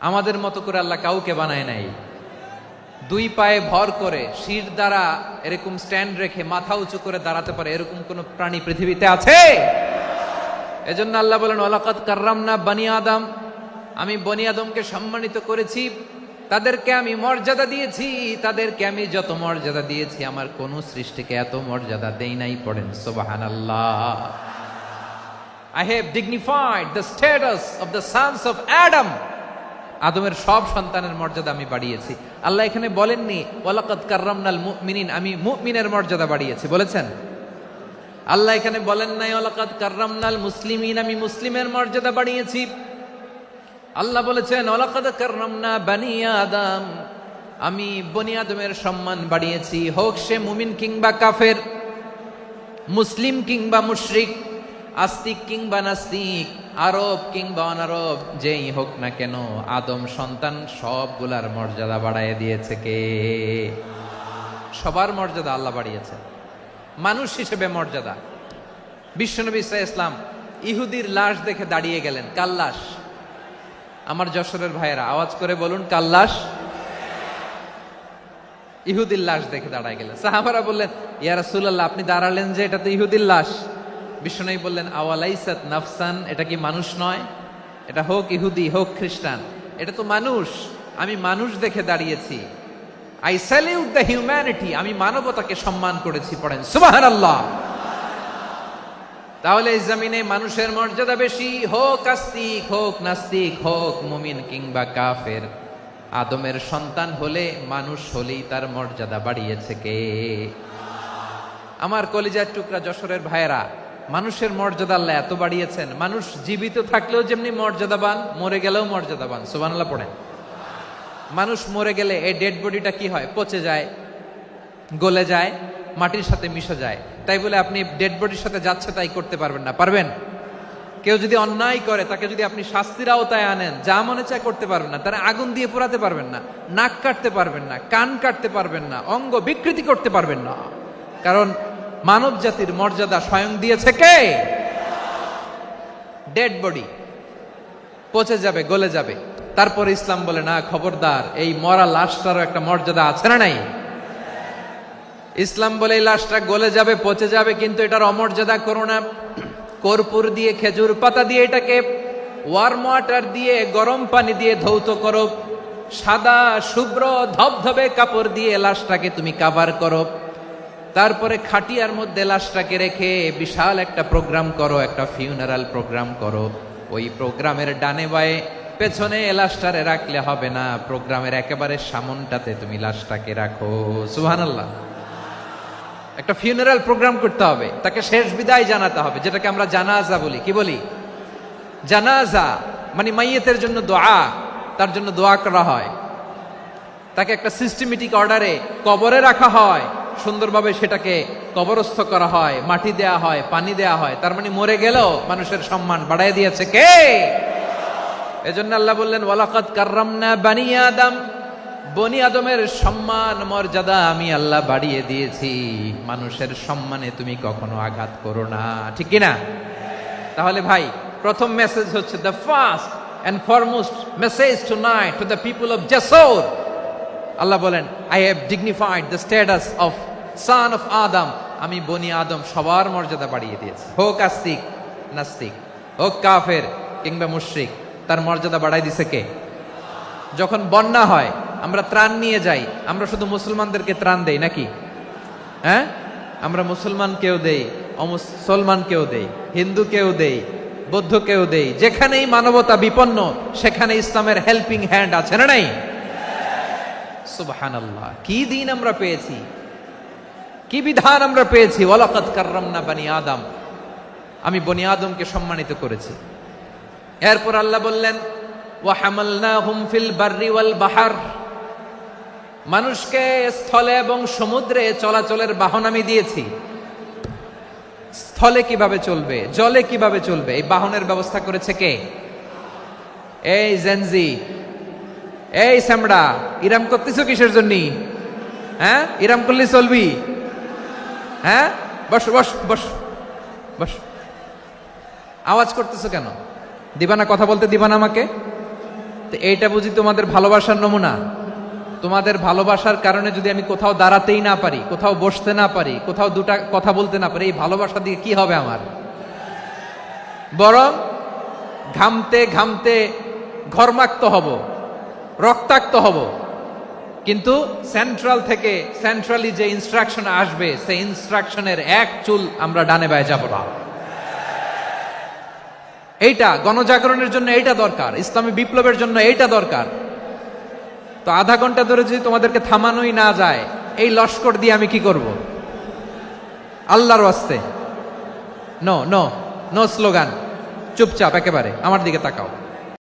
আমাদের মতো করে আল্লাহ কাউকে বানায় নাই। দুই পায়ে ভর করে শির দ্বারা এরকম স্ট্যান্ড রেখে মাথা উঁচু করে দাঁড়াতে পারে এরকম কোন প্রাণী পৃথিবীতে আছে? এজন্য আল্লাহ বলেন ওয়ালাকাদ কাররামনা বানি আদম, আমি বনি আদমকে সম্মানিত করেছি, তাদেরকে আমি মর্যাদা দিয়েছি। তাদেরকে আমি যত মর্যাদা দিয়েছি আমার কোন সৃষ্টিকে এত মর্যাদা দেই নাই। পড়েন সুবহানাল্লাহ। I have dignified the status of the sons of Adam. আদমের সব সন্তানের মর্যাদা আমি বাড়িয়েছি। আল্লাহ এখানে বলেননি ওয়ালাকাদ কাররামনাল মুমিনিন, আমি মুমিনের মর্যাদা বাড়িয়েছি, বলেছেন? আল্লাহ এখানে বলেন নাই ওয়ালাকাদ কাররামনাল মুসলিমিন, আমি মুসলিমের মর্যাদা বাড়িয়েছি। আল্লাহ বলেছেন ওয়ালাকাদ কাররামনা বানি আদম, আমি বনি আদমের সম্মান বাড়িয়েছি। হোক সে মুমিন কিংবা কাফের, মুসলিম কিংবা মুশরিক, আস্তিক কিংবা নাস্তিক, আরব কিংবা অনারব, যেই হোক না কেন আদম সন্তান সবগুলার মর্যাদা বাড়ায় দিয়েছে কে? সবার মর্যাদা আল্লাহ বাড়িয়েছে। মানুষ হিসেবে মর্যাদা। বিশ্বনবী সাল্লাল্লাহু আলাইহি ওয়াসাল্লাম ইহুদির লাশ দেখে দাঁড়িয়ে গেলেন। কার লাশ? আমার যশোরের ভাইয়েরা আওয়াজ করে বলুন, কার লাশ? ইহুদির লাশ দেখে দাঁড়ায় গেলেন। সাহাবারা বললেন ইয়া রাসূলুল্লাহ, আপনি দাঁড়ালেন যে, এটা তো ইহুদির লাশ। বিশ্বনবী বললেন আওয়ালাইসাত নাফসান, এটা কি মানুষ নয়? এটা হোক ইহুদি হোক খ্রিস্টান, এটা তো মানুষ। আমি মানুষ দেখে দাঁড়িয়েছি। আই স্যালিউট দ্য হিউম্যানিটি, আমি মানবতাকে সম্মান করেছি। পড়েন সুবহানাল্লাহ। তাহলে এই জমিনে মানুষের মর্যাদা বেশি, হোক আস্তিক হোক নাস্তিক, হোক মুমিন কিংবা কাফের। আদমের সন্তান হলে, মানুষ হলেই তার মর্যাদা বাড়িয়েছে কে? আমার কলিজার টুকরা যশোরের ভাইয়েরা, মানুষের মর্যাদা আল্লাহ এত বাড়িয়েছেন, মানুষ জীবিত থাকলেও যেমনি মর্যাদাবান, মরে গেলেও মর্যাদাবান। সুবহানাল্লাহ পড়েন। মানুষ মরে গেলে এই ডেড বডিটা কি হয়? পচে যায়, গলে যায়, মাটির সাথে মিশে যায়। তাই বলে আপনি ডেড বডির সাথে যাচ্ছে তাই করতে পারবেন না। পারবেন? কেউ যদি অন্যায় করে তাকে যদি আপনি শাস্তির আওতায় আনেন, যা মনে চায় করতে পারবেন না। তারা আগুন দিয়ে পোড়াতে পারবেন না, নাক কাটতে পারবেন না, কান কাটতে পারবেন না, অঙ্গ বিকৃতি করতে পারবেন না। কারণ মানব জাতির মর্যাদা স্বয়ং দিয়েছে কে? ডেড বডি পচে যাবে, গলে যাবে। তারপর ইসলাম বলে না, খবরদার, এই মরা লাশটারও একটা মর্যাদা আছে না নাই? ইসলাম বলে এই লাশটা গলে যাবে, পচে যাবে, কিন্তু এটার অমর্যাদা করো না। কর্পূর দিয়ে, খেজুর পাতা দিয়ে এটাকে ওয়ার্ম ওয়াটার দিয়ে, গরম পানি দিয়ে ধৌত করো। সাদা শুভ্র ধবধবে কাপড় দিয়ে লাশটাকে তুমি কাভার করো। তারপরে খাটিয়ার মধ্যে লাশটাকে রেখে বিশাল একটা প্রোগ্রাম করো, একটা ফিউনারাল প্রোগ্রাম করো। ওই প্রোগ্রামের ডানে বায়ে পেছনে লাশটারে রাখলে হবে না, প্রোগ্রামের একেবারে সামনটাতে তুমি লাশটাকে রাখো। সুবহানাল্লাহ। একটা ফিউনারাল প্রোগ্রাম করতে হবে, তাকে শেষ বিদায় জানাতে হবে, যেটাকে আমরা জানাজা বলি। কি বলি? জানাজা মানে মাইয়েতের জন্য দোয়া, তার জন্য দোয়া করা হয়। তাকে একটা সিস্টেমেটিক অর্ডারে কবরে রাখা হয়, সুন্দরভাবে সেটাকে কবরস্থ করা হয়, মাটি দেয়া হয়, পানি দেয়া হয়। তার মানে মরে গেলেও মানুষের সম্মান বাড়ায় দিয়েছে কে? এজন্য আল্লাহ বললেন ওয়ালাকাদ কাররামনা বানি আদম, বনি আদমের সম্মান মর্যাদা আমি আল্লাহ বাড়িয়ে দিয়েছি। মানুষের সম্মানে তুমি কখনো আঘাত করো না, ঠিক কি না? তাহলে ভাই, প্রথম মেসেজ হচ্ছে the first and foremost message tonight to the people of Jashore. আল্লাহ বলেন I have dignified the status of son of Adam, আমি বনি আদম সবার মর্যাদা বাড়িয়ে দিয়েছি। হোক আস্তিক নাস্তিক, হোক কাফের কিংবা মুশরিক, তার মর্যাদা বাড়াই দিছে কে? যখন বন্যা হয় আমরা ত্রাণ নিয়ে যাই, আমরা শুধু মুসলমানদেরকে ত্রাণ দেই নাকি? হ্যাঁ, আমরা মুসলমানকেও দেই, অমুসলমানকেও দেই, হিন্দুকেও দেই, বৌদ্ধকেও দেই। যেখানেই মানবতা বিপন্ন সেখানে ইসলামের হেল্পিং হ্যান্ড আছে না নাই? সুবহানাল্লাহ। কি দিন আমরা পেয়েছি, কি বিধান আমরা পেয়েছি। ওয়ালাকাদ কাররামনা বানি আদম, আমি বনি আদমকে সম্মানিত করেছি। এরপর আল্লাহ বললেন ওয়া হামালনাহুম ফিল বাররি ওয়াল বাহর, মানুষকে স্থলে এবং সমুদ্রে চলাচলের বাহন আমি দিয়েছি। স্থলে কিভাবে চলবে, জলে কিভাবে চলবে, এই বাহনের ব্যবস্থা করেছে কে? এই জেনজি, এই সামড়া, ইরাম করতেছো কিসের জন্য? হ্যাঁ, ইরাম করলে চলবি? হ্যাঁ, বস বস বস বস। আওয়াজ করতেছো কেন? দিবা না কথা বলতে? দিবা না আমাকে? তো এইটা বুঝি তোমাদের ভালোবাসার নমুনা? তোমাদের ভালোবাসার কারণে যদি আমি কোথাও দাঁড়াতেই না পারি, কোথাও বসতে না পারি, কোথাও দুটা কথা বলতে না পারি, এই ভালোবাসা দিয়ে কি হবে আমার? বরং ঘামতে ঘামতে ঘর্মাক্ত হব, রক্তাক্ত হব, কিন্তু সেন্ট্রালি যে ইনস্ট্রাকশন আসবে সেই ইনস্ট্রাকশনের এক চুল আমরা ডানে বায়ে যাব না। এইটা গণজাগরণের জন্য এইটা দরকার, ইসলামী বিপ্লবের জন্য এইটা দরকার। তো আধা ঘন্টা ধরে যদি তোমাদেরকে থামানোই না যায়, এই লস্কর দিয়ে আমি কি করব? আল্লাহর ওয়াস্তে নো নো নো স্লোগান, চুপচাপ একেবারে আমার দিকে তাকাও।